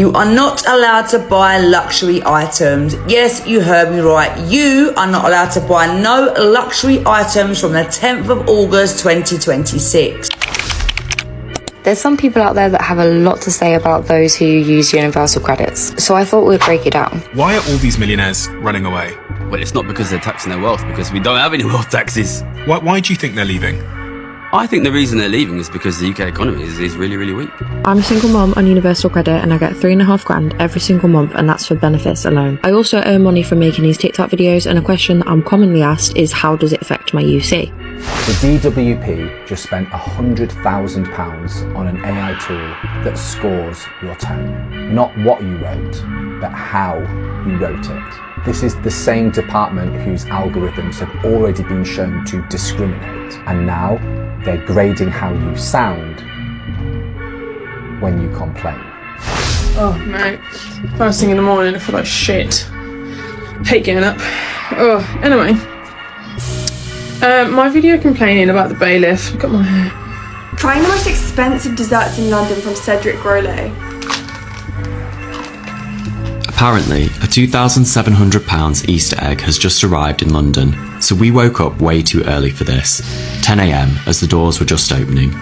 You are not allowed to buy luxury items. Yes, you heard me right. You are not allowed to buy no luxury items from the 10th of August 2026. There's some people out there that have a lot to say about those who use universal credits, so I thought we'd break it down. Why are all these millionaires running away? Well, it's not because they're taxing their wealth, because we don't have any wealth taxes. Why do you think they're leaving? I think the reason they're leaving is because the UK economy is really, really weak. I'm a single mom on universal credit and I get $3.5 grand every single month, and that's for benefits alone. I also earn money from making these TikTok videos, and a question that I'm commonly asked is, how does it affect my UC? The DWP just spent £100,000 on an AI tool that scores your tone. Not what you wrote, but how you wrote it. This is the same department whose algorithms have already been shown to discriminate, and now they're grading how you sound when you complain. Oh, mate. First thing in the morning, I feel like shit. Hate getting up. Oh, anyway. My video complaining about the bailiff. Look at my hair. Trying the most expensive desserts in London from Cedric Grolet. Apparently, a £2,700 Easter egg has just arrived in London, so we woke up way too early for this, 10 AM as the doors were just opening.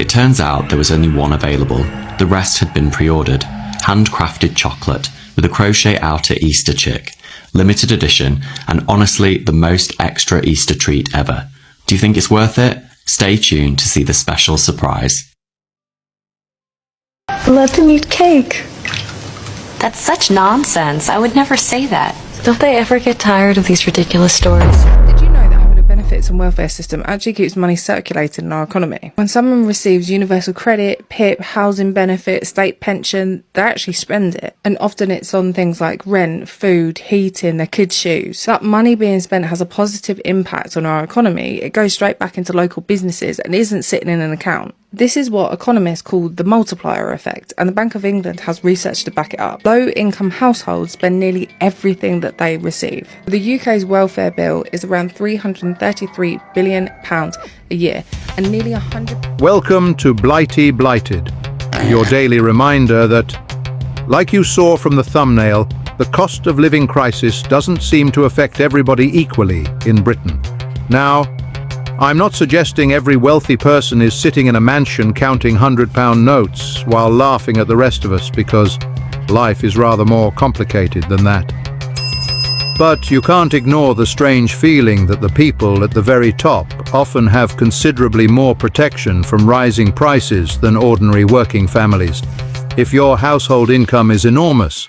It turns out there was only one available, the rest had been pre-ordered, handcrafted chocolate with a crochet outer Easter chick, limited edition, and honestly the most extra Easter treat ever. Do you think it's worth it? Stay tuned to see the special surprise. Let them eat cake. That's such nonsense. I would never say that. Don't they ever get tired of these ridiculous stories? Did you know that having a benefits and welfare system actually keeps money circulating in our economy? When someone receives universal credit, PIP, housing benefit, state pension, they actually spend it. And often it's on things like rent, food, heating, their kids' shoes. That money being spent has a positive impact on our economy. It goes straight back into local businesses and isn't sitting in an account. This is what economists call the multiplier effect, and the Bank of England has research to back it up. Low-income households spend nearly everything that they receive. The UK's welfare bill is around £333 billion a year, and nearly 100... Welcome to Blighty Blighted, your daily reminder that, like you saw from the thumbnail, the cost of living crisis doesn't seem to affect everybody equally in Britain. Now, I'm not suggesting every wealthy person is sitting in a mansion counting £100 notes while laughing at the rest of us, because life is rather more complicated than that. But you can't ignore the strange feeling that the people at the very top often have considerably more protection from rising prices than ordinary working families. If your household income is enormous,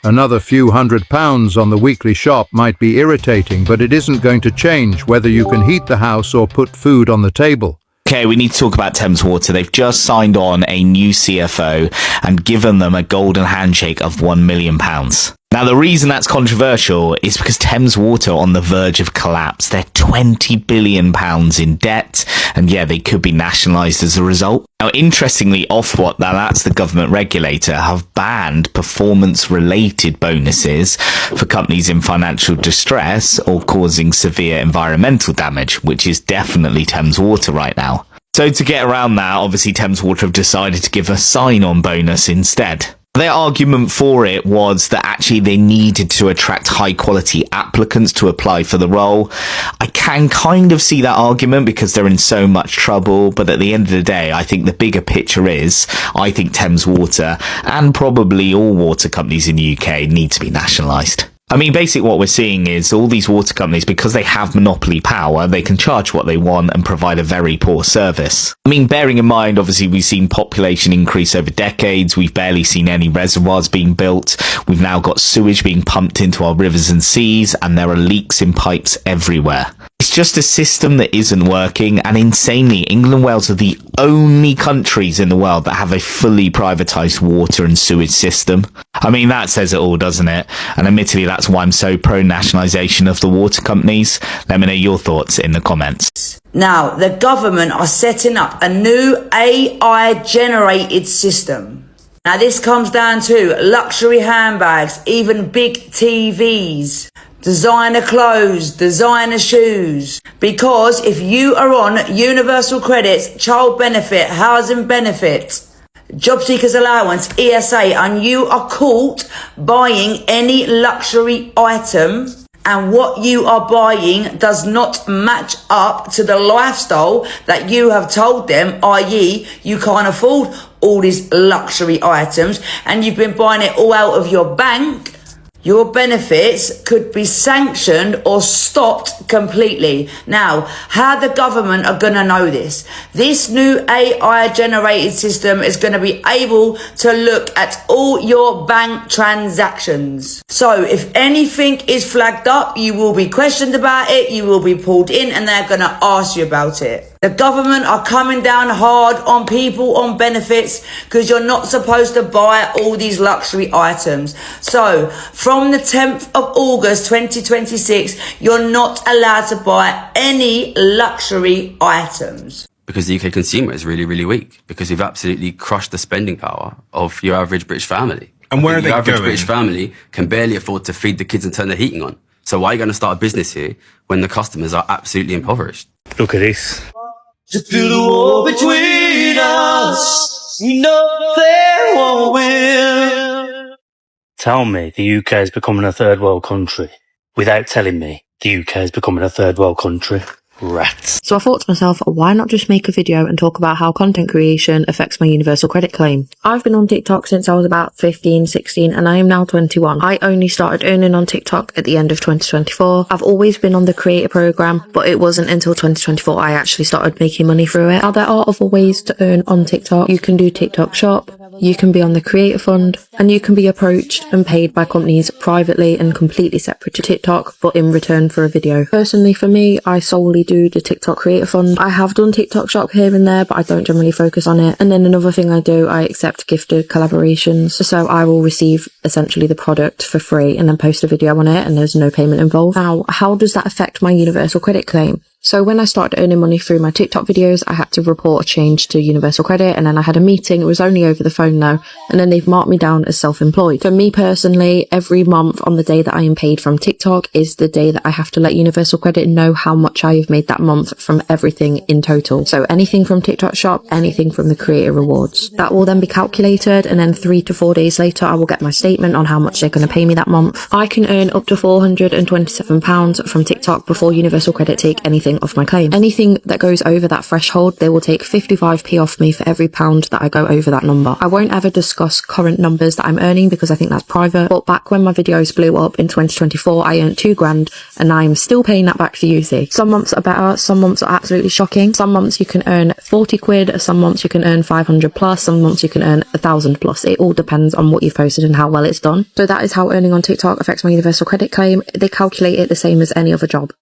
another few £100 on the weekly shop might be irritating, but it isn't going to change whether you can heat the house or put food on the table. Okay, we need to talk about Thames Water. They've just signed on a new CFO and given them a golden handshake of £1 million. Now, the reason that's controversial is because Thames Water are on the verge of collapse. They're £20 billion in debt, and yeah, they could be nationalised as a result. Now, interestingly, Ofwat, that's the government regulator, have banned performance-related bonuses for companies in financial distress or causing severe environmental damage, which is definitely Thames Water right now. So to get around that, obviously Thames Water have decided to give a sign-on bonus instead. Their argument for it was that actually they needed to attract high quality applicants to apply for the role. I can kind of see that argument because they're in so much trouble, but at the end of the day, I think the bigger picture is, I think Thames Water and probably all water companies in the UK need to be nationalised. I mean, basically what we're seeing is all these water companies, because they have monopoly power, they can charge what they want and provide a very poor service. I mean, bearing in mind, obviously, we've seen population increase over decades. We've barely seen any reservoirs being built. We've now got sewage being pumped into our rivers and seas, and there are leaks in pipes everywhere. It's just a system that isn't working, and insanely, England and Wales are the only countries in the world that have a fully privatised water and sewage system. I mean, that says it all, doesn't it? And admittedly, that's why I'm so pro-nationalisation of the water companies. Let me know your thoughts in the comments. Now, the government are setting up a new AI-generated system. Now, this comes down to luxury handbags, even big TVs, designer clothes, designer shoes. Because if you are on universal credits, child benefit, housing benefit, job seekers allowance, ESA, and you are caught buying any luxury item and what you are buying does not match up to the lifestyle that you have told them, i.e. you can't afford all these luxury items and you've been buying it all out of your bank, your benefits could be sanctioned or stopped completely. Now, how the government are going to know this? This new AI generated system is going to be able to look at all your bank transactions. So if anything is flagged up, you will be questioned about it, you will be pulled in, and they're going to ask you about it. The government are coming down hard on people on benefits because you're not supposed to buy all these luxury items. So from the 10th of August 2026, you're not allowed to buy any luxury items. Because the UK consumer is really, really weak. Because we've absolutely crushed the spending power of your average British family. And where are they going? Your average going? British family can barely afford to feed the kids and turn the heating on. So why are you going to start a business here when the customers are absolutely impoverished? Look at this. To build a wall between us, we know there won't win. Tell me the UK is becoming a third world country without telling me the UK is becoming a third world country. Rats. So I thought to myself, why not just make a video and talk about how content creation affects my universal credit claim? I've been on TikTok since I was about 15, 16, and I am now 21. I only started earning on TikTok at the end of 2024. I've always been on the creator program, but it wasn't until 2024 I actually started making money through it. Now, there are other ways to earn on TikTok. You can do TikTok shop, you can be on the creator fund, and you can be approached and paid by companies privately and completely separate to TikTok, but in return for a video. Personally, for me, I solely do the TikTok creator fund. I have done TikTok shop here and there, but I don't generally focus on it. And then another thing I do, I accept gifted collaborations. So I will receive essentially the product for free and then post a video on it, and there's no payment involved. Now, how does that affect my universal credit claim? So when I started earning money through my TikTok videos, I had to report a change to universal credit, and then I had a meeting. It was only over the phone though, and then they've marked me down as self-employed. For me personally, every month on the day that I am paid from TikTok is the day that I have to let universal credit know how much I have made that month from everything in total. So anything from TikTok shop, anything from the creator rewards. That will then be calculated, and then 3 to 4 days later, I will get my statement on how much they're going to pay me that month. I can earn up to £427 from TikTok before universal credit take anything off my claim. Anything that goes over that threshold, they will take 55p off me for every pound that I go over that number. I won't ever discuss current numbers that I'm earning because I think that's private, but back when my videos blew up in 2024, I earned £2,000 and I'm still paying that back to you. Some months are better, some months are absolutely shocking. Some months you can earn 40 quid, some months you can earn 500 plus, some months you can earn 1,000 plus. It all depends on what you've posted and how well it's done. So that is how earning on TikTok affects my universal credit claim. They calculate it the same as any other job.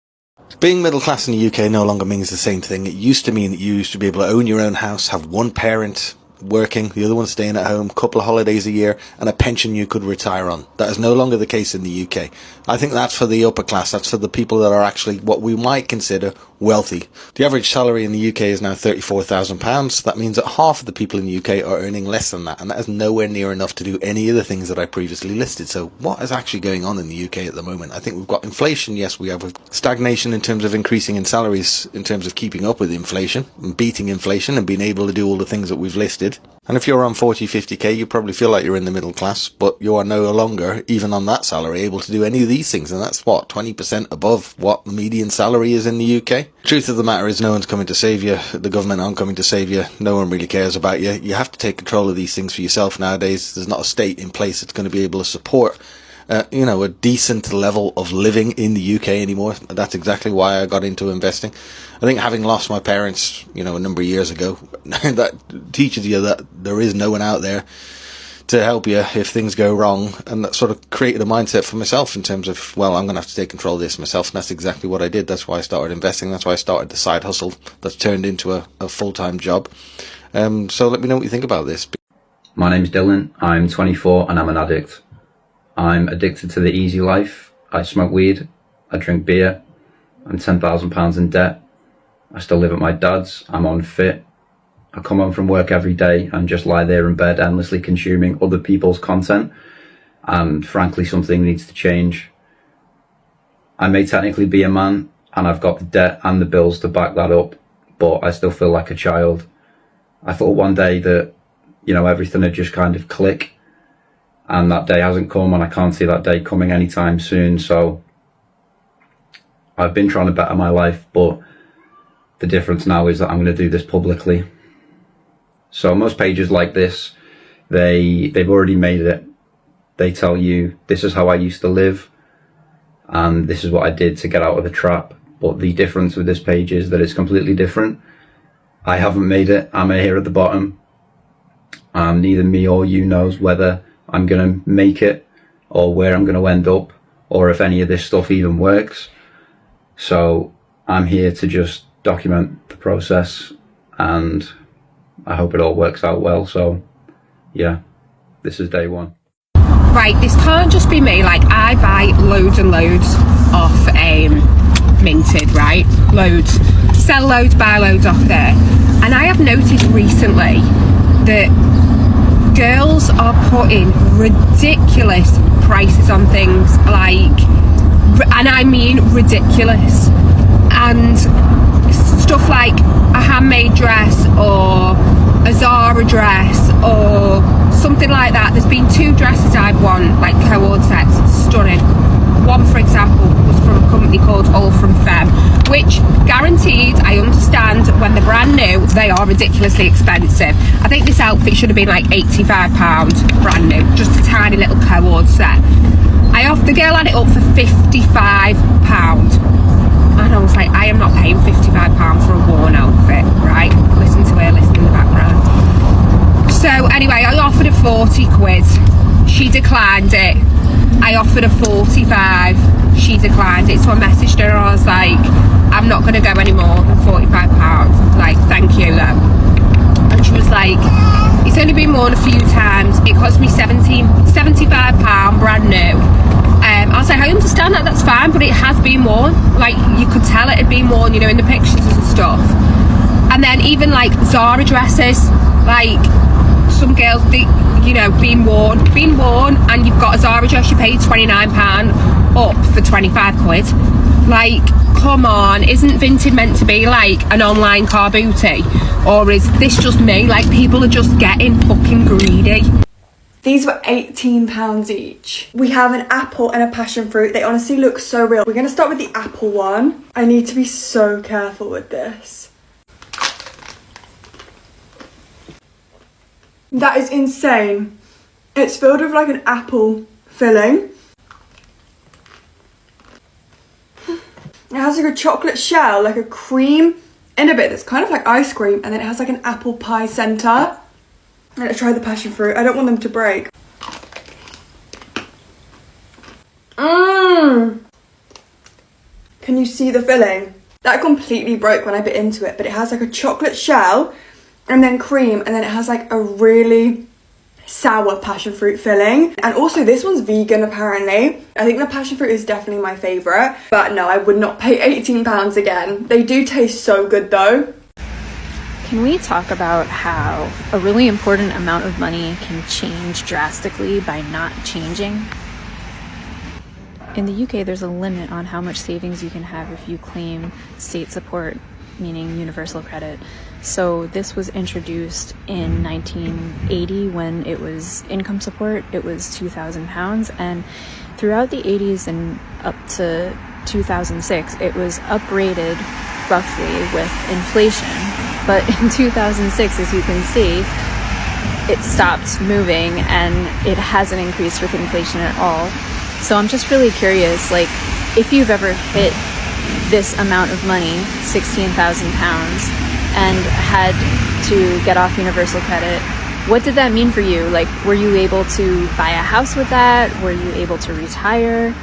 Being middle class in the UK no longer means the same thing. It used to mean that you used to be able to own your own house, have one parent working, the other one staying at home, a couple of holidays a year, and a pension you could retire on. That is no longer the case in the UK. I think that's for the upper class. That's for the people that are actually what we might consider wealthy. The average salary in the UK is now £34,000. That means that half of the people in the UK are earning less than that, and that is nowhere near enough to do any of the things that I previously listed. So what is actually going on in the UK at the moment? I think we've got inflation. Yes, we have stagnation in terms of increasing in salaries, in terms of keeping up with inflation and beating inflation and being able to do all the things that we've listed. And if you're on 40, 50k, you probably feel like you're in the middle class, but you are no longer, even on that salary, able to do any of these things. And that's what, 20% above what the median salary is in the UK? Truth of the matter is no one's coming to save you. The government aren't coming to save you. No one really cares about you. You have to take control of these things for yourself nowadays. There's not a state in place that's going to be able to support a decent level of living in the UK anymore. That's exactly why I got into investing. I think having lost my parents, a number of years ago, that teaches you that there is no one out there to help you if things go wrong. And that sort of created a mindset for myself in terms of, well, I'm going to have to take control of this myself. And that's exactly what I did. That's why I started investing. That's why I started the side hustle that's turned into a full-time job. So let me know what you think about this. My name's Dylan. I'm 24 and I'm an addict. I'm addicted to the easy life. I smoke weed. I drink beer. I'm £10,000 in debt. I still live at my dad's. I'm unfit. I come home from work every day and just lie there in bed endlessly consuming other people's content. And frankly, something needs to change. I may technically be a man and I've got the debt and the bills to back that up, but I still feel like a child. I thought one day that you know, everything would just kind of click. And that day hasn't come, and I can't see that day coming anytime soon. So I've been trying to better my life, but the difference now is that I'm going to do this publicly. So most pages like this, they've already made it. They tell you, this is how I used to live, and this is what I did to get out of the trap. But the difference with this page is that it's completely different. I haven't made it. I'm here at the bottom. Neither me or you knows whether I'm going to make it or where I'm going to end up or if any of this stuff even works. So I'm here to just document the process, and I hope it all works out well. So yeah, this is day one. Right, this can't just be me. Like, I buy loads and loads off Minted, right? Loads. Sell loads, buy loads off there. And I have noticed recently that girls are putting ridiculous prices on things, like, and I mean ridiculous. And stuff like a handmade dress or a Zara dress or something like that. There's been 2 dresses I've won, like co-ord sets, stunning. One, for example, was from a company called All From Femme, which guaranteed, I understand, when they're brand new, they are ridiculously expensive. I think this outfit should have been like £85 brand new, just a tiny little co-ord set. The girl had it up for £55, and I was like, I am not paying £55 for a worn outfit, right? Listen to her, listen in the background. So anyway, I offered her 40 quid. She declined it. I offered her 45. She declined it. So I messaged her and I was like, I'm not going to go any more than £45. Like, thank you though. And she was like, it's only been worn a few times. It cost me £75 brand new. I was like, I understand that, that's fine, but it has been worn. Like, you could tell it had been worn, you know, in the pictures and stuff. And then even like Zara dresses, like some girls, you know, being worn, and you've got a Zara dress you paid £29 up for 25 quid. Like, come on, isn't Vinted meant to be like an online car booty? Or is this just me? Like, people are just getting fucking greedy. These were £18 each. We have an apple and a passion fruit. They honestly look so real. We're gonna start with the apple one. I need to be so careful with this. That is insane. It's filled with like an apple filling. It has like a chocolate shell, like a cream in a bit that's kind of like ice cream, and then it has like an apple pie centre. I'm gonna try the passion fruit. I don't want them to break. Can you see the filling? That completely broke when I bit into it, but it has like a chocolate shell and then cream, and then it has like a really sour passion fruit filling. And also this one's vegan apparently. I think the passion fruit is definitely my favourite, but no, I would not pay £18 again. They do taste so good though. Can we talk about how a really important amount of money can change drastically by not changing? In the UK, there's a limit on how much savings you can have if you claim state support, meaning universal credit. So this was introduced in 1980 when it was income support. It was £2,000, and throughout the 80s and up to 2006, it was uprated roughly with inflation. But in 2006, as you can see, it stopped moving and it hasn't increased with inflation at all. So I'm just really curious, like, if you've ever hit this amount of money, £16,000, and had to get off universal credit, what did that mean for you? Like, were you able to buy a house with that? Were you able to retire?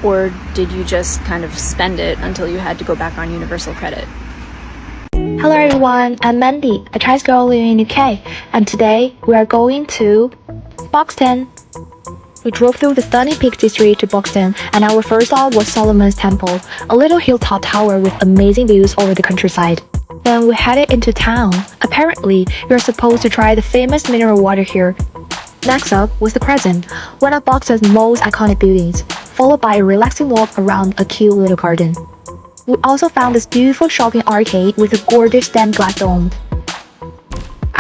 Or did you just kind of spend it until you had to go back on universal credit? Hello everyone, I'm Mandy, a trans girl living in UK, and today we are going to Boxton. We drove through the stunning Peak District to Boxton, and our first stop was Solomon's Temple, a little hilltop tower with amazing views over the countryside. Then we headed into town. Apparently, you're supposed to try the famous mineral water here. Next up was the Crescent, one of Boxton's most iconic buildings, followed by a relaxing walk around a cute little garden. We also found this beautiful shopping arcade with a gorgeous stained glass dome.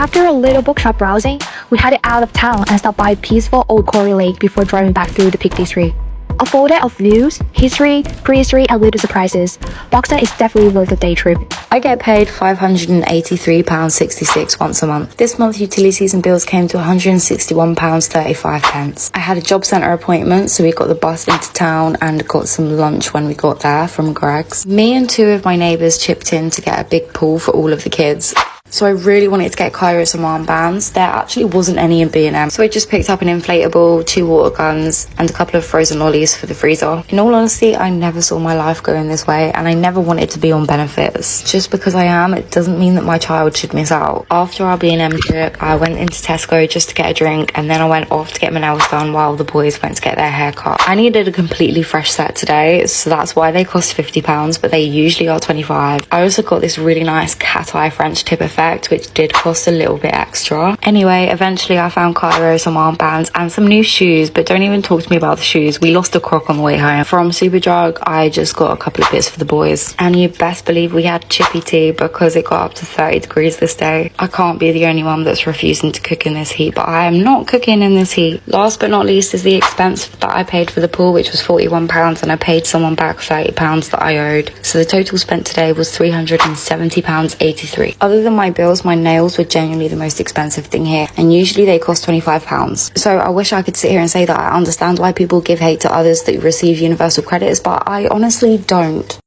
After a little bookshop browsing, we headed out of town and stopped by a peaceful old quarry lake before driving back through the Peak District. A folder of views, history, prehistory, and little surprises. Boxton is definitely worth a day trip. I get paid £583.66 once a month. This month utilities and bills came to £161.35. I had a job centre appointment, so we got the bus into town and got some lunch when we got there from Greg's. Me and two of my neighbours chipped in to get a big pool for all of the kids. So I really wanted to get Cairo some armbands. There actually wasn't any in B&M. So I just picked up an inflatable, 2 water guns, and a couple of frozen lollies for the freezer. In all honesty, I never saw my life going this way, and I never wanted to be on benefits. Just because I am, it doesn't mean that my child should miss out. After our B&M trip, I went into Tesco just to get a drink, and then I went off to get my nails done while the boys went to get their hair cut. I needed a completely fresh set today, so that's why they cost £50, but they usually are £25. I also got this really nice cat eye French tip effect, which did cost a little bit extra. Anyway, eventually I found Cairo some armbands and some new shoes, but don't even talk to me about the shoes. We lost a croc on the way home. From Superdrug, I just got a couple of bits for the boys. And you best believe we had chippy tea because it got up to 30 degrees this day. I can't be the only one that's refusing to cook in this heat, but I am not cooking in this heat. Last but not least is the expense that I paid for the pool, which was £41, and I paid someone back £30 that I owed. So the total spent today was £370.83. Other than my bills, my nails were genuinely the most expensive thing here, and usually they cost £25. So I wish I could sit here and say that I understand why people give hate to others that receive universal credits, but I honestly don't.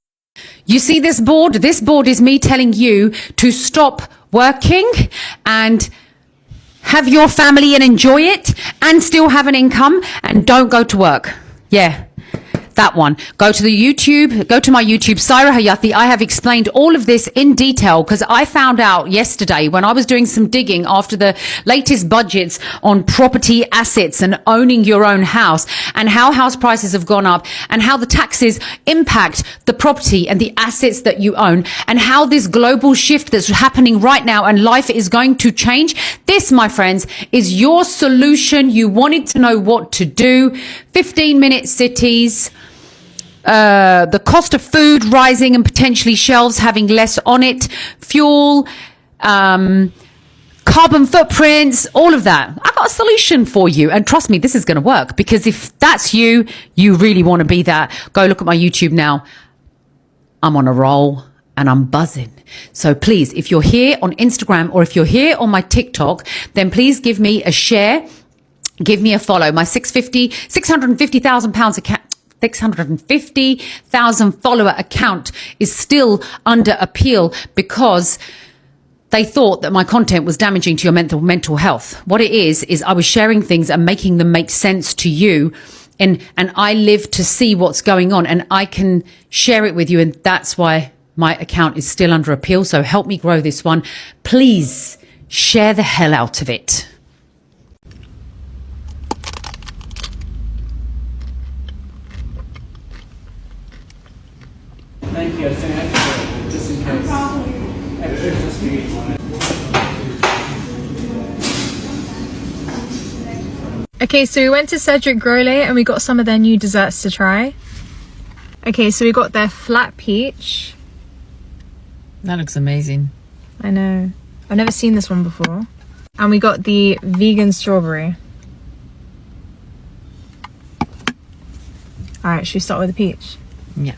You see this board? This board is me telling you to stop working and have your family and enjoy it and still have an income, and don't go to work. Yeah. That one. Go to the YouTube, go to my YouTube, Saira Hayati. I have explained all of this in detail because I found out yesterday when I was doing some digging after the latest budgets on property assets and owning your own house, and how house prices have gone up and how the taxes impact the property and the assets that you own, and how this global shift that's happening right now and life is going to change. This, my friends, is your solution. You wanted to know what to do. 15-minute cities. The cost of food rising and potentially shelves having less on it, fuel, carbon footprints, all of that. I got a solution for you. And trust me, this is going to work, because if that's you, you really want to be that. Go look at my YouTube now. I'm on a roll and I'm buzzing. So please, if you're here on Instagram or if you're here on my TikTok, then please give me a share. Give me a follow. My £650,000 account. 650,000 follower account is still under appeal because they thought that my content was damaging to your mental health. What it is I was sharing things and making them make sense to you. And I live to see what's going on, and I can share it with you. And that's why my account is still under appeal. So help me grow this one. Please share the hell out of it. Thank you. I was saying extra, just in case. Extra, just for you. Okay, so we went to Cedric Grolet and we got some of their new desserts to try. Okay, so we got their flat peach. That looks amazing. I know. I've never seen this one before. And we got the vegan strawberry. Alright, should we start with the peach? Yeah.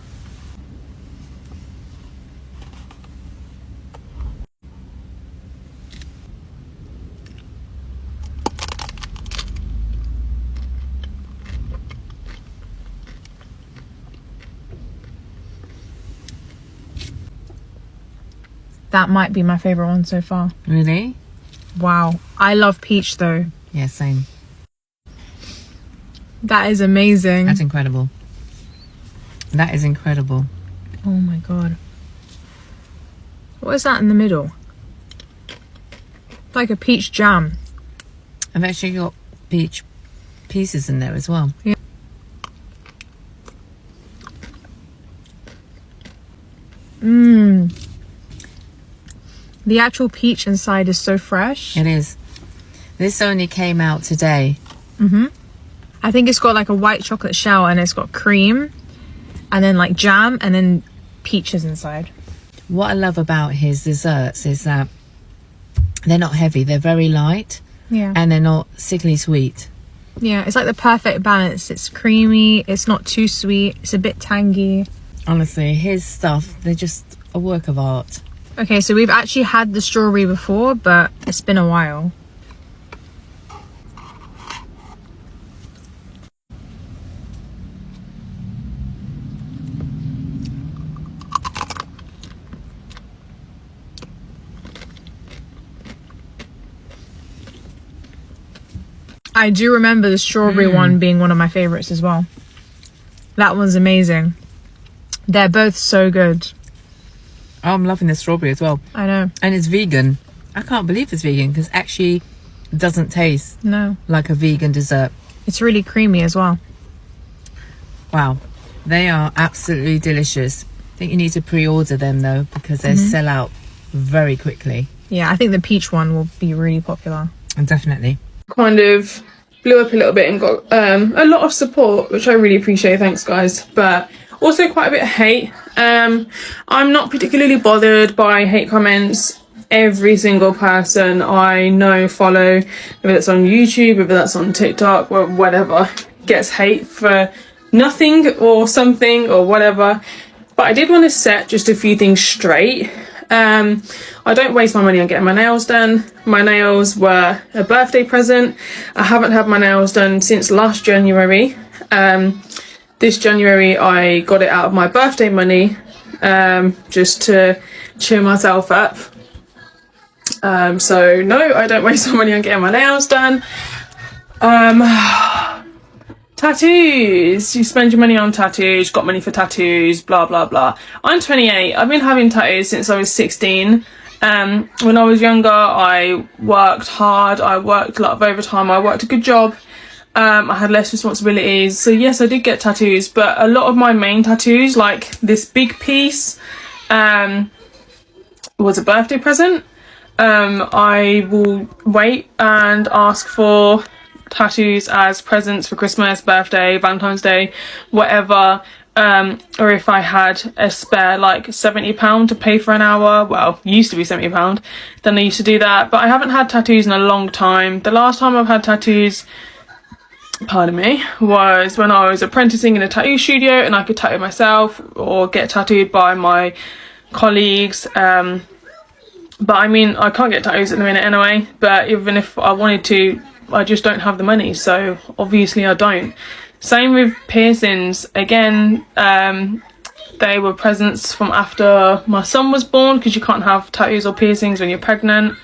That might be my favorite one so far. Really? Wow. I love peach though. Yeah, same. That is amazing. That's incredible. That is incredible. Oh my god. What is that in the middle? Like a peach jam. I've actually got peach pieces in there as well. Yeah. Mmm. The actual peach inside is so fresh. It is. This only came out today. I think it's got like a white chocolate shell and it's got cream and then like jam and then peaches inside. What I love about his desserts is that They're not heavy, they're very light. Yeah. And they're not sickly sweet. Yeah, it's like the perfect balance. It's creamy, it's not too sweet, it's a bit tangy. Honestly, his stuff, they're just a work of art. Okay, so we've actually had the strawberry before, but it's been a while. I do remember the strawberry one being one of my favorites as well. That one's amazing. They're both so good. Oh, I'm loving the strawberry as well. I know. And it's vegan. I can't believe it's vegan because actually it doesn't taste like a vegan dessert. It's really creamy as well. Wow. They are absolutely delicious. I think you need to pre-order them though because they sell out very quickly. Yeah, I think the peach one will be really popular. And definitely. Kind of blew up a little bit and got a lot of support, which I really appreciate. Thanks guys. But also quite a bit of hate. I'm not particularly bothered by hate comments. Every single person I know, follow, whether it's on YouTube, whether that's on TikTok or whatever, gets hate for nothing or something or whatever. But I did want to set just a few things straight. I don't waste my money on getting my nails done. My nails were a birthday present. I haven't had my nails done since last January. This January I got it out of my birthday money just to cheer myself up. So no, I don't waste my money on getting my nails done. Tattoos. You spend your money on tattoos, got money for tattoos, blah blah blah. I'm 28. I've been having tattoos since I was 16. When I was younger I worked hard, I worked a lot of overtime, I worked a good job. I had less responsibilities, so yes, I did get tattoos, but a lot of my main tattoos, like this big piece, was a birthday present. I will wait and ask for tattoos as presents for Christmas, birthday, Valentine's Day, whatever. Or if I had a spare like £70 to pay for an hour, well, used to be £70, then I used to do that. But I haven't had tattoos in a long time. The last time I've had tattoos, pardon me, was when I was apprenticing in a tattoo studio and I could tattoo myself or get tattooed by my colleagues. But I mean, I can't get tattoos at the minute anyway, but even if I wanted to, I just don't have the money, so obviously I don't. Same with piercings. Again, they were presents from after my son was born, because you can't have tattoos or piercings when you're pregnant.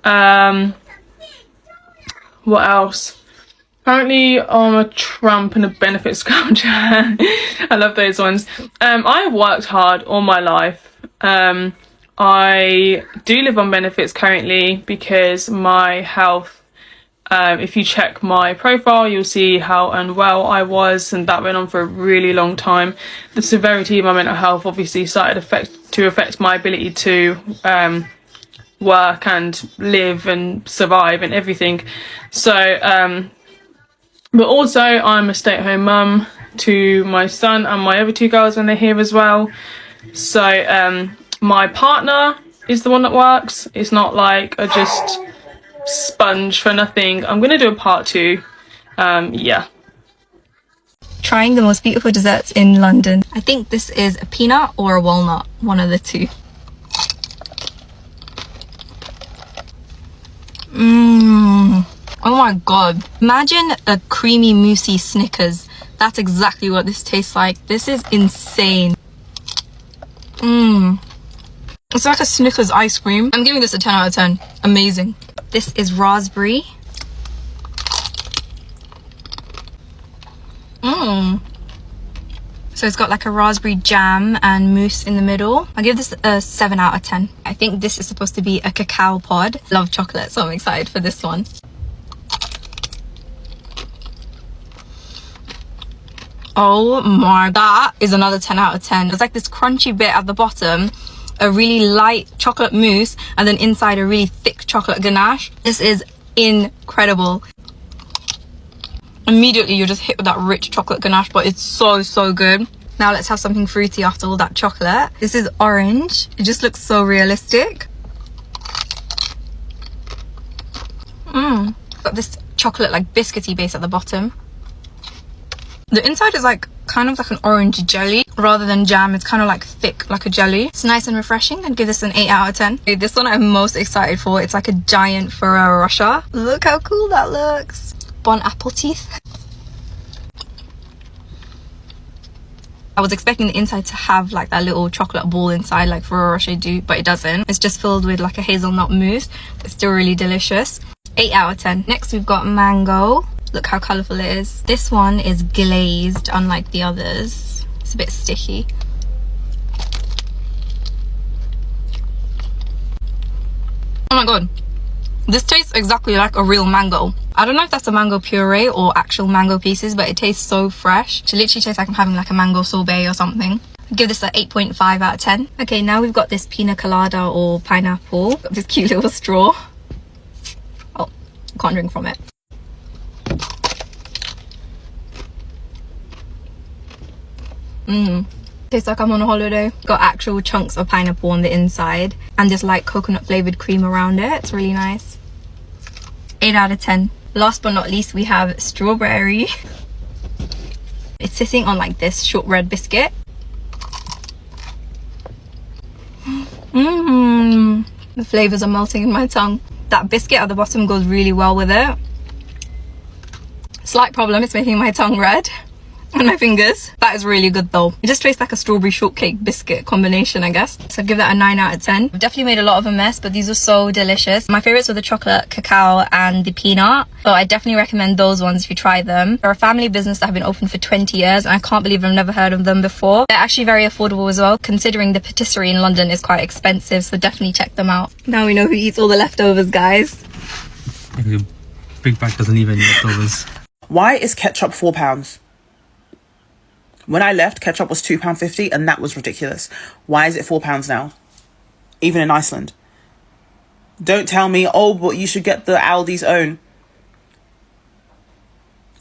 What else? Apparently I'm a tramp and a benefit scrounger. I love those ones. I've worked hard all my life. I do live on benefits currently because my health, if you check my profile, you'll see how unwell I was, and that went on for a really long time. The severity of my mental health obviously started to affect my ability to work and live and survive and everything. So, but also I'm a stay-at-home mum to my son and my other two girls when they're here as well. So, my partner is the one that works. It's not like I just sponge for nothing. I'm gonna do a part 2. Yeah. Trying the most beautiful desserts in London. I think this is a peanut or a walnut, one of the two. Oh my god. Imagine a creamy moussey Snickers. That's exactly what this tastes like. This is insane. It's like a Snickers ice cream. I'm giving this a 10 out of 10. Amazing. This is raspberry. So it's got like a raspberry jam and mousse in the middle. I'll give this a 7 out of 10. I think this is supposed to be a cacao pod. Love chocolate, so I'm excited for this one. Oh my, that is another 10 out of 10. There's like this crunchy bit at the bottom, a really light chocolate mousse, and then inside a really thick chocolate ganache. This is incredible. Immediately you're just hit with that rich chocolate ganache, but it's so good. Now let's have something fruity after all that chocolate. This is orange. It just looks so realistic. Got this chocolate like biscuity base at the bottom. The inside is like kind of like an orange jelly rather than jam. It's kind of like thick like a jelly. It's nice and refreshing. I'd give this an 8 out of 10. Okay, this one I'm most excited for. It's like a giant Ferrero Rocher. Look how cool that looks. Bon apple teeth. I was expecting the inside to have like that little chocolate ball inside like Ferrero Rocher do, but it doesn't. It's just filled with like a hazelnut mousse. It's still really delicious. 8 out of 10. Next we've got mango. Look how colourful it is. This one is glazed, unlike the others. It's a bit sticky. Oh my god. This tastes exactly like a real mango. I don't know if that's a mango puree or actual mango pieces, but it tastes so fresh. It literally tastes like I'm having like a mango sorbet or something. I'd give this an 8.5 out of 10. Okay, now we've got this pina colada or pineapple. Got this cute little straw. Oh, can't drink from it. Tastes like I'm on a holiday. Got actual chunks of pineapple on the inside and this like coconut flavored cream around it. It's really nice. 8 out of 10. Last but not least, we have strawberry. It's sitting on like this shortbread biscuit. The flavors are melting in my tongue. That biscuit at the bottom goes really well with it. Slight problem, it's making my tongue red and my fingers. That is really good though. It just tastes like a strawberry shortcake biscuit combination, I guess. So I'd give that a 9 out of 10. I've definitely made a lot of a mess, but these are so delicious. My favorites were the chocolate cacao and the peanut. So I definitely recommend those ones if you try them. They're a family business that have been open for 20 years and I can't believe I've never heard of them before. They're actually very affordable as well, considering the patisserie in London is quite expensive, so definitely check them out. Now we know who eats all the leftovers, guys. Your big bag doesn't even eat leftovers. Why is ketchup £4? When I left, ketchup was £2.50 and that was ridiculous. Why is it £4 now? Even in Iceland. Don't tell me, oh, but you should get the Aldi's own.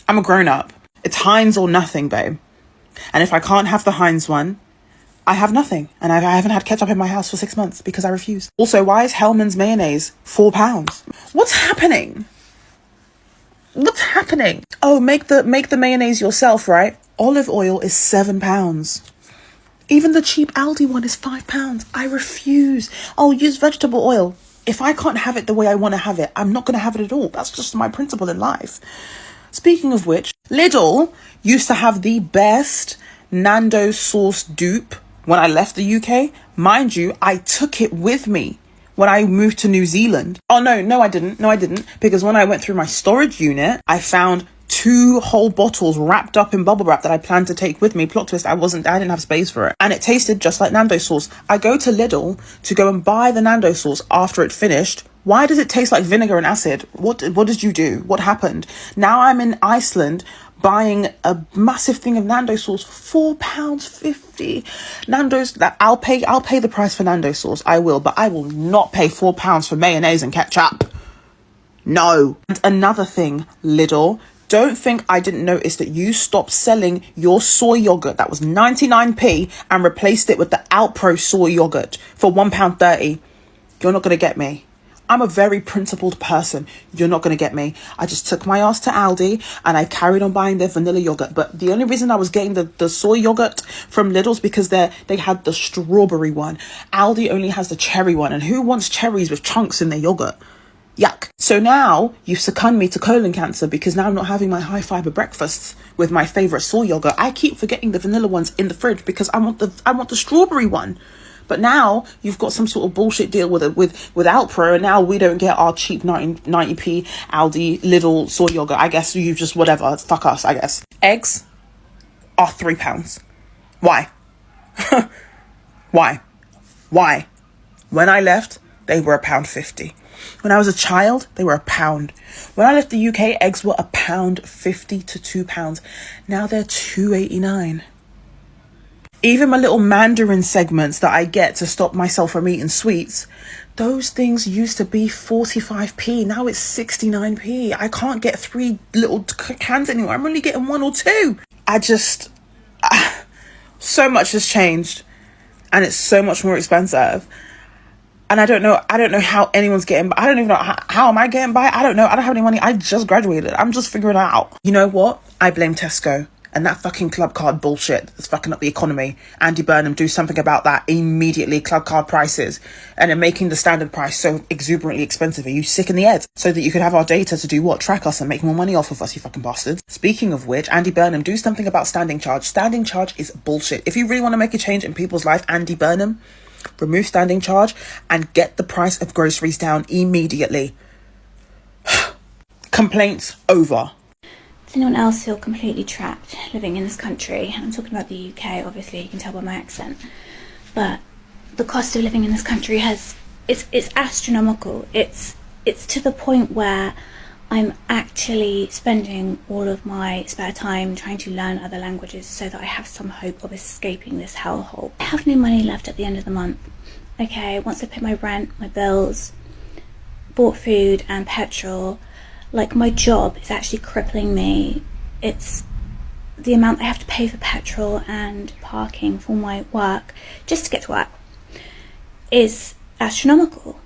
I'm a grown-up. It's Heinz or nothing, babe. And if I can't have the Heinz one, I have nothing. And I haven't had ketchup in my house for 6 months because I refuse. Also, why is Hellmann's mayonnaise £4? What's happening? What's happening? Oh, make the mayonnaise yourself, right? Olive oil is £7. Even the cheap Aldi one is £5. I refuse. I'll use vegetable oil. If I can't have it the way I want to have it, I'm not going to have it at all. That's just my principle in life. Speaking of which, Lidl used to have the best Nando's sauce dupe when I left the UK. Mind you, I took it with me when I moved to New Zealand. Oh, no, I didn't. Because when I went through my storage unit, I found 2 whole bottles wrapped up in bubble wrap that I planned to take with me. Plot twist, I didn't have space for it. And it tasted just like Nando's sauce. I go to Lidl to go and buy the Nando's sauce after it finished. Why does it taste like vinegar and acid? What did you do? What happened? Now I'm in Iceland buying a massive thing of Nando's sauce for £4.50. Nando's, I'll pay the price for Nando's sauce. I will, but I will not pay £4 for mayonnaise and ketchup. No. And another thing, Lidl, don't think I didn't notice that you stopped selling your soy yogurt that was 99p and replaced it with the Alpro soy yogurt for £1.30. You're not going to get me. I'm a very principled person. You're not going to get me. I just took my ass to Aldi and I carried on buying their vanilla yogurt. But the only reason I was getting the soy yogurt from Lidl's because they had the strawberry one. Aldi only has the cherry one. And who wants cherries with chunks in their yogurt? Yuck. So now you've succumbed me to colon cancer because now I'm not having my high fiber breakfasts with my favorite soy yogurt. I keep forgetting the vanilla ones in the fridge because I want the strawberry one. But now you've got some sort of bullshit deal with Alpro, and now we don't get our cheap 90p Aldi Lidl soy yogurt. I guess you just whatever. Fuck us, I guess. Eggs are £3. Why? Why? When I left, they were £1.50. When I was a child, they were £1. When I left the UK, eggs were £1.50 to £2. Now they're £2.89. Even my little Mandarin segments that I get to stop myself from eating sweets, those things used to be 45p. Now it's 69p. I can't get 3 little cans anymore. I'm only getting 1 or 2. So much has changed and it's so much more expensive. And I don't know how anyone's getting by. I don't even know how am I getting by. I don't know. I don't have any money. I just graduated. I'm just figuring it out. You know what? I blame Tesco and that fucking club card bullshit that's fucking up the economy. Andy Burnham, do something about that immediately. Club card prices and then making the standard price so exuberantly expensive. Are you sick in the head? So that you could have our data to do what? Track us and make more money off of us, you fucking bastards. Speaking of which, Andy Burnham, do something about standing charge. Standing charge is bullshit. If you really want to make a change in people's life, Andy Burnham, remove standing charge and get the price of groceries down immediately. Complaints over. Does anyone else feel completely trapped living in this country? I'm talking about the UK, obviously, you can tell by my accent. But the cost of living in this country it's astronomical. It's to the point where I'm actually spending all of my spare time trying to learn other languages so that I have some hope of escaping this hellhole. I have no money left at the end of the month. Okay, once I pay my rent, my bills, bought food and petrol, like my job is actually crippling me. It's the amount I have to pay for petrol and parking for my work just to get to work is astronomical.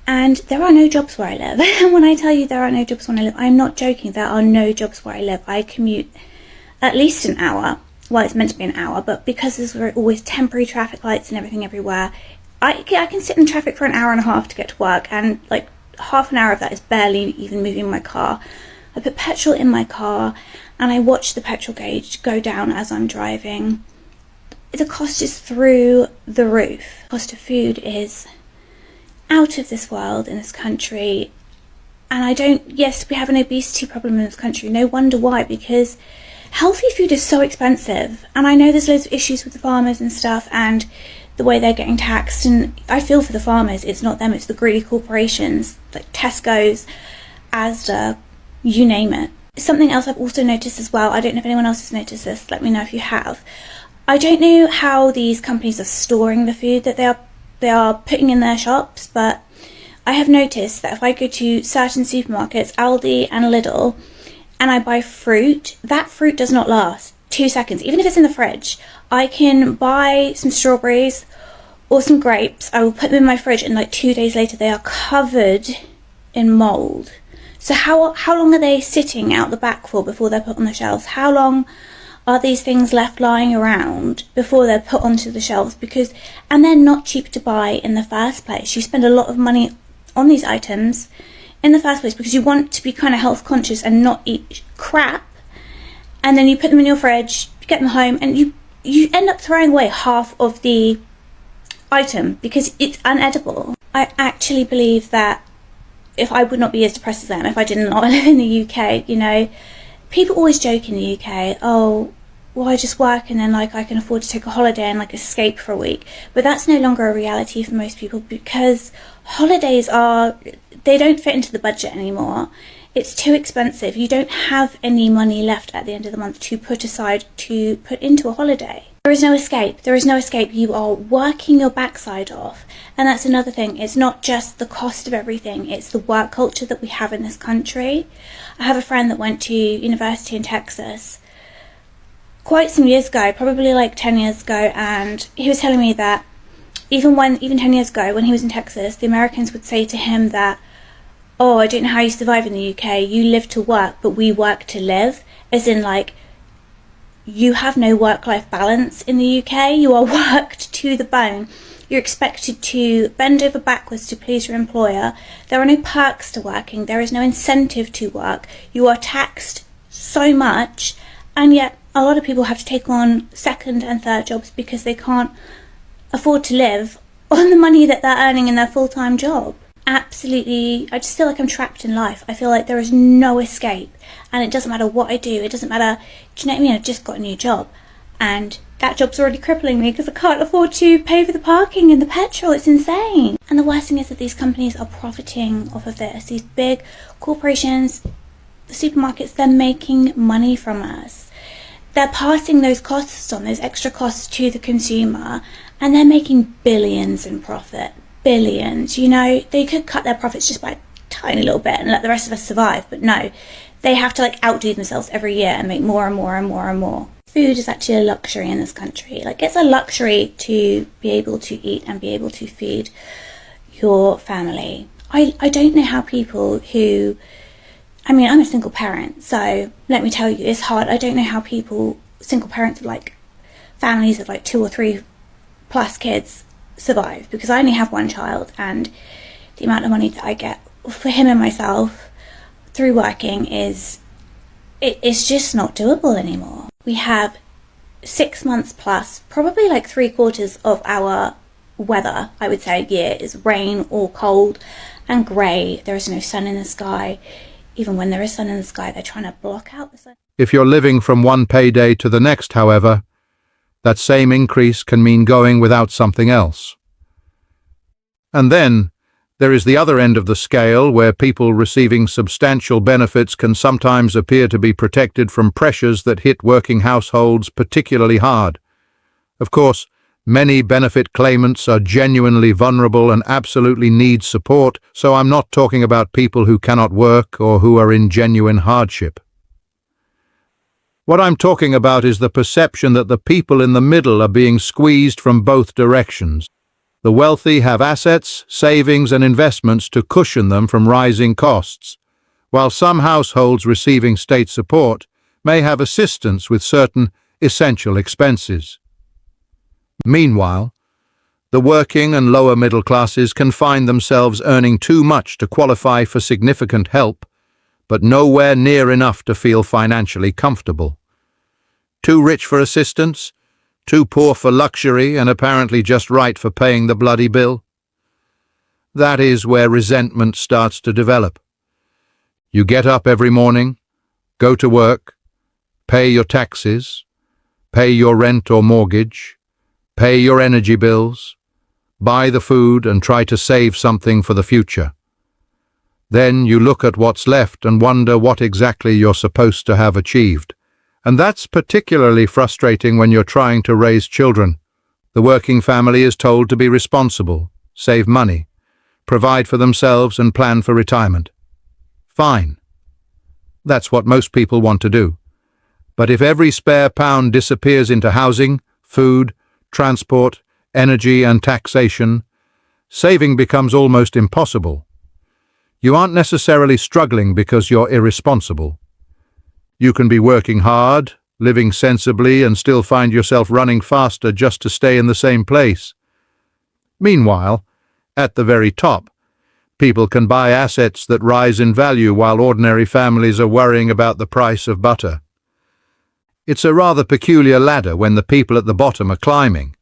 And there are no jobs where I live. And when I tell you there are no jobs where I live, I'm not joking. There are no jobs where I live. I commute at least an hour. Well, it's meant to be an hour, but because there's always temporary traffic lights and everything everywhere, I can sit in traffic for an hour and a half to get to work, and like half an hour of that is barely even moving my car. I put petrol in my car and I watch the petrol gauge go down as I'm driving. The cost is through the roof. The cost of food is out of this world in this country. And yes, we have an obesity problem in this country. No wonder why, because healthy food is so expensive. And I know there's loads of issues with the farmers and stuff and the way they're getting taxed, and I feel for the farmers. It's not them, it's the greedy corporations like Tesco's, Asda, you name it. Something else I've also noticed as well, I don't know if anyone else has noticed this, let me know if you have. I don't know how these companies are storing the food that they are putting in their shops, but I have noticed that if I go to certain supermarkets, Aldi and Lidl, and I buy fruit, that fruit does not last 2 seconds, even if it's in the fridge. I can buy some strawberries or some grapes, I will put them in my fridge, and like 2 days later they are covered in mold. So how long are they sitting out the back for before they're put on the shelves? How long are these things left lying around before they're put onto the shelves? And they're not cheap to buy in the first place. You spend a lot of money on these items in the first place because you want to be kind of health conscious and not eat crap, and then you put them in your fridge, you get them home, and you end up throwing away half of the item because it's unedible. I actually believe that if I would not be as depressed as I am if I did not live in the UK, you know, people always joke in the UK, oh, well, I just work and then like I can afford to take a holiday and like escape for a week. But that's no longer a reality for most people because holidays they don't fit into the budget anymore. It's too expensive. You don't have any money left at the end of the month to put aside to put into a holiday. There is no escape. There is no escape. You are working your backside off. And that's another thing. It's not just the cost of everything. It's the work culture that we have in this country. I have a friend that went to university in Texas quite some years ago, probably like 10 years ago, and he was telling me that even 10 years ago when he was in Texas, the Americans would say to him that, oh, I don't know how you survive in the UK. You live to work, but we work to live. As in, like, you have no work-life balance in the UK. You are worked to the bone. You're expected to bend over backwards to please your employer. There are no perks to working. There is no incentive to work. You are taxed so much, and yet a lot of people have to take on second and third jobs because they can't afford to live on the money that they're earning in their full-time job. Absolutely, I just feel like I'm trapped in life. I feel like there is no escape, and it doesn't matter what I do. It doesn't matter, do you know what I mean? I've just got a new job, and that job's already crippling me because I can't afford to pay for the parking and the petrol. It's insane. And the worst thing is that these companies are profiting off of this. These big corporations, the supermarkets, they're making money from us. They're passing those costs on, those extra costs to the consumer, and they're making billions in profit. Billions, you know. They could cut their profits just by a tiny little bit and let the rest of us survive, but no, they have to like outdo themselves every year and make more and more and more and more. Food is actually a luxury in this country. Like, it's a luxury to be able to eat and be able to feed your family. I don't know how people who, I mean, I'm a single parent, so let me tell you, it's hard. I don't know how people, single parents of like families of like 2 or 3 plus kids survive, because I only have one child, and the amount of money that I get for him and myself through working it's just not doable anymore. We have 6 months plus, probably like 3/4 of our weather, I would say, year is rain or cold and grey. There is no sun in the sky. Even when there is sun in the sky, they're trying to block out the sun. If you're living from one payday to the next, however, that same increase can mean going without something else. And then there is the other end of the scale, where people receiving substantial benefits can sometimes appear to be protected from pressures that hit working households particularly hard. Of course, many benefit claimants are genuinely vulnerable and absolutely need support, so I'm not talking about people who cannot work or who are in genuine hardship. What I'm talking about is the perception that the people in the middle are being squeezed from both directions. The wealthy have assets, savings and investments to cushion them from rising costs, while some households receiving state support may have assistance with certain essential expenses. Meanwhile, the working and lower middle classes can find themselves earning too much to qualify for significant help, but nowhere near enough to feel financially comfortable. Too rich for assistance, too poor for luxury, and apparently just right for paying the bloody bill. That is where resentment starts to develop. You get up every morning, go to work, pay your taxes, pay your rent or mortgage, pay your energy bills, buy the food and try to save something for the future. Then you look at what's left and wonder what exactly you're supposed to have achieved. And that's particularly frustrating when you're trying to raise children. The working family is told to be responsible, save money, provide for themselves and plan for retirement. Fine. That's what most people want to do. But if every spare pound disappears into housing, food, transport, energy and taxation, saving becomes almost impossible. You aren't necessarily struggling because you're irresponsible. You can be working hard, living sensibly, and still find yourself running faster just to stay in the same place. Meanwhile, at the very top, people can buy assets that rise in value while ordinary families are worrying about the price of butter. It's a rather peculiar ladder when the people at the bottom are climbing,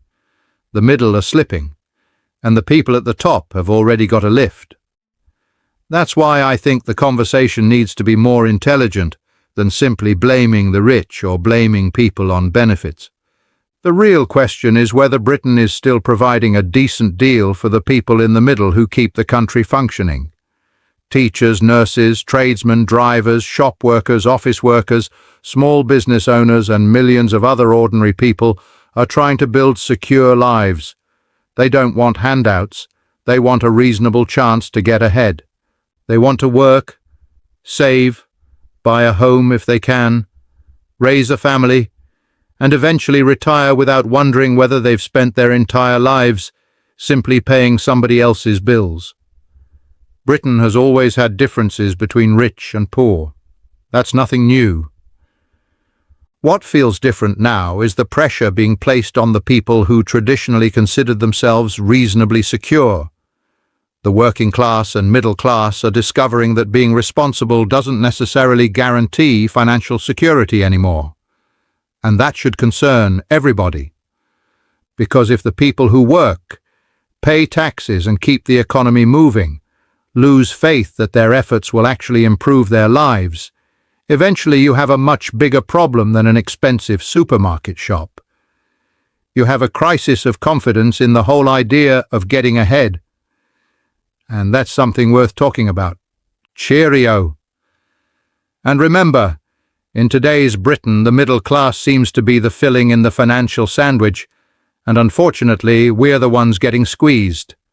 the middle are slipping, and the people at the top have already got a lift. That's why I think the conversation needs to be more intelligent than simply blaming the rich or blaming people on benefits. The real question is whether Britain is still providing a decent deal for the people in the middle who keep the country functioning. Teachers, nurses, tradesmen, drivers, shop workers, office workers, small business owners and millions of other ordinary people are trying to build secure lives. They don't want handouts. They want a reasonable chance to get ahead. They want to work, save, buy a home if they can, raise a family, and eventually retire without wondering whether they've spent their entire lives simply paying somebody else's bills. Britain has always had differences between rich and poor. That's nothing new. What feels different now is the pressure being placed on the people who traditionally considered themselves reasonably secure. The working class and middle class are discovering that being responsible doesn't necessarily guarantee financial security anymore. And that should concern everybody. Because if the people who work, pay taxes and keep the economy moving, lose faith that their efforts will actually improve their lives, eventually you have a much bigger problem than an expensive supermarket shop. You have a crisis of confidence in the whole idea of getting ahead. And that's something worth talking about. Cheerio. And remember, in today's Britain, the middle class seems to be the filling in the financial sandwich, and unfortunately, we're the ones getting squeezed.